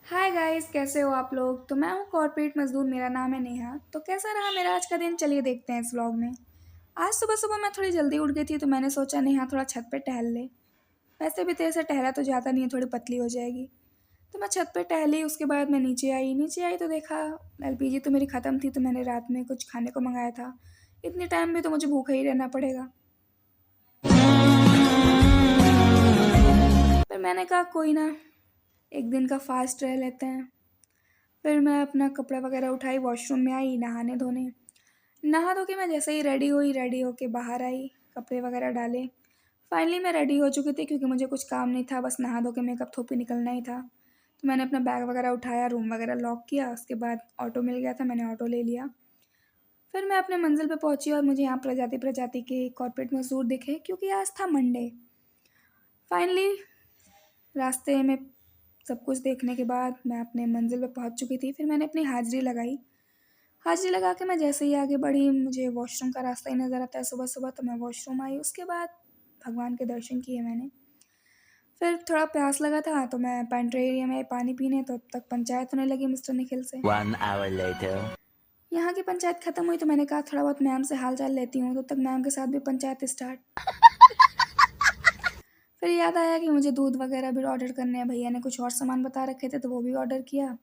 Hi guys, कैसे हो आप लोग। तो मैं हूँ कॉर्पोरेट मजदूर, मेरा नाम है नेहा। तो कैसा रहा मेरा आज का दिन, चलिए देखते हैं इस व्लॉग में। आज सुबह सुबह मैं थोड़ी जल्दी उठ गई थी, तो मैंने सोचा नेहा थोड़ा छत पे टहल ले। वैसे भी तेरे से टहला तो जाता नहीं है, थोड़ी पतली हो जाएगी। तो मैं छत पे टहली, उसके बाद मैं नीचे आई तो देखा एलपीजी तो मेरी ख़त्म थी। तो मैंने रात में कुछ खाने को मंगाया था। इतने टाइम भी तो मुझे भूखा ही रहना पड़ेगा। फिर मैंने कहा कोई ना, एक दिन का फास्ट रह लेते हैं। फिर मैं अपना कपड़ा वगैरह उठाई, वॉशरूम में आई नहाने धोने। नहा धो के मैं जैसे ही रेडी हुई, रेडी होके बाहर आई, कपड़े वगैरह डाले। फाइनली मैं रेडी हो चुकी थी, क्योंकि मुझे कुछ काम नहीं था, बस नहा धो के मेकअप थोपी निकलना ही था। तो मैंने अपना बैग वगैरह उठाया, रूम वगैरह लॉक किया। उसके बाद ऑटो मिल गया था, मैंने ऑटो ले लिया। फिर मैं अपने मंजिल पे पहुंची, और मुझे यहाँ प्रजाति प्रजाति के कॉर्पोरेट मजदूर दिखे, क्योंकि आज था मंडे। फाइनली रास्ते में सब कुछ देखने के बाद मैं अपने मंजिल पे पहुंच चुकी थी। फिर मैंने अपनी हाजिरी लगाई। हाजिरी लगा के मैं जैसे ही आगे बढ़ी, मुझे वॉशरूम का रास्ता ही नज़र आता है सुबह सुबह। तो मैं वॉशरूम आई, उसके बाद भगवान के दर्शन किए मैंने। फिर थोड़ा प्यास लगा था, तो मैं पेंट्री एरिया में पानी पीने, तो तब तक पंचायत होने लगी मिस्टर निखिल से। 1 hour later. यहाँ की पंचायत ख़त्म हुई, तो मैंने कहा थोड़ा बहुत मैम से हाल चाल लेती हूँ। तो तक मैम के साथ भी पंचायत स्टार्ट। फिर याद आया कि मुझे दूध वगैरह भी ऑर्डर करने हैं। भैया ने कुछ और सामान बता रखे थे, तो वो भी ऑर्डर किया।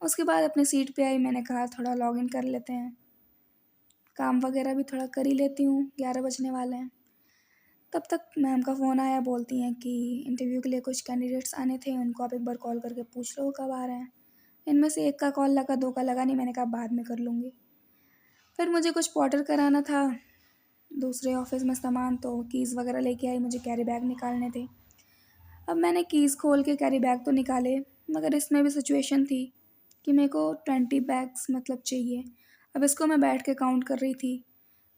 उसके बाद अपनी सीट पे आई, मैंने कहा थोड़ा लॉगिन कर लेते हैं, काम वगैरह भी थोड़ा कर ही लेती हूँ, 11 बजने वाले हैं। तब तक मैम का फ़ोन आया, बोलती हैं कि इंटरव्यू के लिए कुछ कैंडिडेट्स आने थे, उनको आप एक बार कॉल करके पूछ लो कब आ रहे हैं। इनमें से एक का कॉल लगा, दो का लगा नहीं। मैंने कहा बाद में कर लूँगी। फिर मुझे कुछ ऑर्डर कराना था दूसरे ऑफिस में सामान, तो कीज़ वगैरह लेके आई, मुझे कैरी बैग निकालने थे। अब मैंने कीज़ खोल के कैरी बैग तो निकाले, मगर इसमें भी सिचुएशन थी कि मेरे को 20 बैग्स मतलब चाहिए। अब इसको मैं बैठ के काउंट कर रही थी।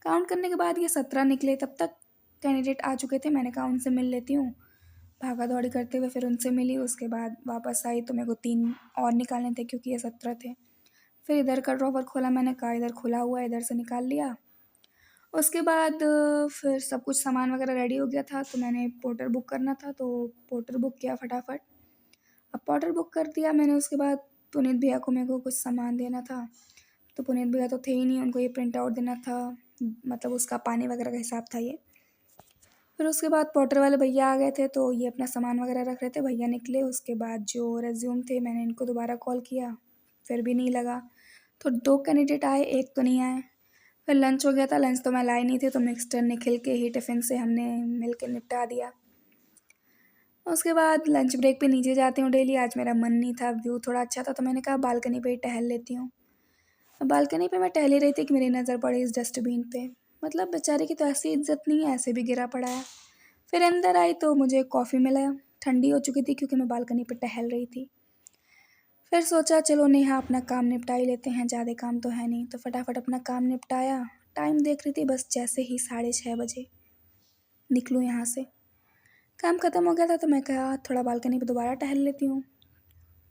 काउंट करने के बाद ये 17 निकले। तब तक कैंडिडेट आ चुके थे, मैंने कहा उनसे मिल लेती हूँ। भागा दौड़ी करते हुए फिर उनसे मिली, उसके बाद वापस आई, तो मेरे को 3 और निकालने थे, क्योंकि ये 17 थे। फिर इधर का ड्रॉवर खोला, मैंने कहा इधर खुला हुआ है, इधर से निकाल लिया। उसके बाद फिर सब कुछ सामान वगैरह रेडी हो गया था, तो मैंने पोर्टर बुक करना था, तो पोर्टर बुक किया फटाफट। अब पोर्टर बुक कर दिया मैंने, उसके बाद पुनीत भैया को मेरे को कुछ सामान देना था। तो पुनीत भैया तो थे ही नहीं, उनको ये प्रिंट आउट देना था, मतलब उसका पानी वगैरह का हिसाब था ये। फिर उसके बाद पोर्टर वाले भैया आ गए थे, तो ये अपना सामान वगैरह रख रहे थे। भैया निकले, उसके बाद जो रेज्यूम थे मैंने इनको दोबारा कॉल किया, फिर भी नहीं लगा। तो 2 कैंडिडेट आए, एक तो नहीं आए। फिर लंच हो गया था, लंच तो मैं लाई नहीं थी, तो मिस्टर निखिल के ही टिफ़िन से हमने मिल के निपटा दिया। उसके बाद लंच ब्रेक पे नीचे जाती हूँ डेली। आज मेरा मन नहीं था, व्यू थोड़ा अच्छा था, तो मैंने कहा बालकनी पे ही टहल लेती हूँ। बालकनी पे मैं टहल ही रही थी कि मेरी नज़र पड़ी इस डस्टबिन पे। मतलब बेचारे की तो ऐसी इज्जत नहीं है, ऐसे भी गिरा पड़ा है। फिर अंदर आई तो मुझे कॉफ़ी मिला। ठंडी हो चुकी थी, क्योंकि मैं बालकनी पे टहल रही थी। फिर सोचा चलो नेहा अपना काम निपटा ही लेते हैं, ज़्यादा काम तो है नहीं। तो फटाफट अपना काम निपटाया। टाइम देख रही थी, बस जैसे ही 6:30 बजे निकलूँ यहाँ से, काम ख़त्म हो गया था। तो मैं कहा थोड़ा बालकनी पे दोबारा टहल लेती हूँ।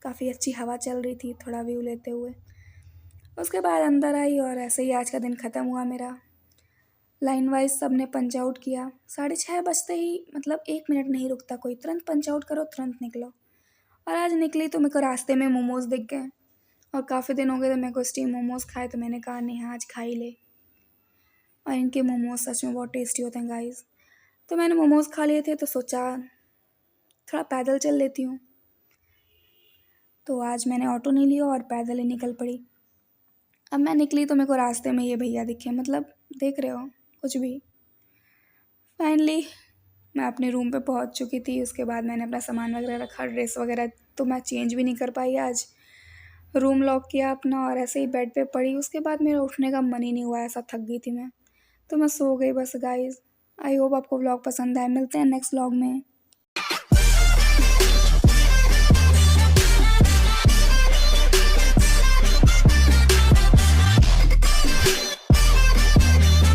काफ़ी अच्छी हवा चल रही थी, थोड़ा व्यू लेते हुए। उसके बाद अंदर आई, और ऐसे ही आज का दिन ख़त्म हुआ मेरा। लाइन वाइज सब ने पंच आउट किया। 6:30 बजते ही, मतलब 1 मिनट नहीं रुकता कोई, तुरंत पंच आउट करो, तुरंत निकलो। और आज निकली तो मेरे को रास्ते में मोमोज़ दिख गए, और काफ़ी दिन हो गए थे मेरे को स्टीम मोमोज़ खाए। तो मैंने कहा नेहा आज खा ही ले। और इनके मोमोज़ सच में बहुत टेस्टी होते हैं गाइस। तो मैंने मोमोज़ खा लिए थे, तो सोचा थोड़ा पैदल चल लेती हूँ। तो आज मैंने ऑटो नहीं लिया और पैदल ही निकल पड़ी। अब मैं निकली तो मेरे को रास्ते में ये भैया दिखे, मतलब देख रहे हो कुछ भी। फाइनली मैं अपने रूम पे पहुंच चुकी थी। उसके बाद मैंने अपना सामान वगैरह रखा, ड्रेस वगैरह तो मैं चेंज भी नहीं कर पाई आज। रूम लॉक किया अपना, और ऐसे ही बेड पे पड़ी। उसके बाद मेरा उठने का मन ही नहीं हुआ, ऐसा थक गई थी मैं। तो मैं सो गई बस गाइस। आई होप आपको व्लॉग पसंद आए, मिलते हैं नेक्स्ट व्लॉग में।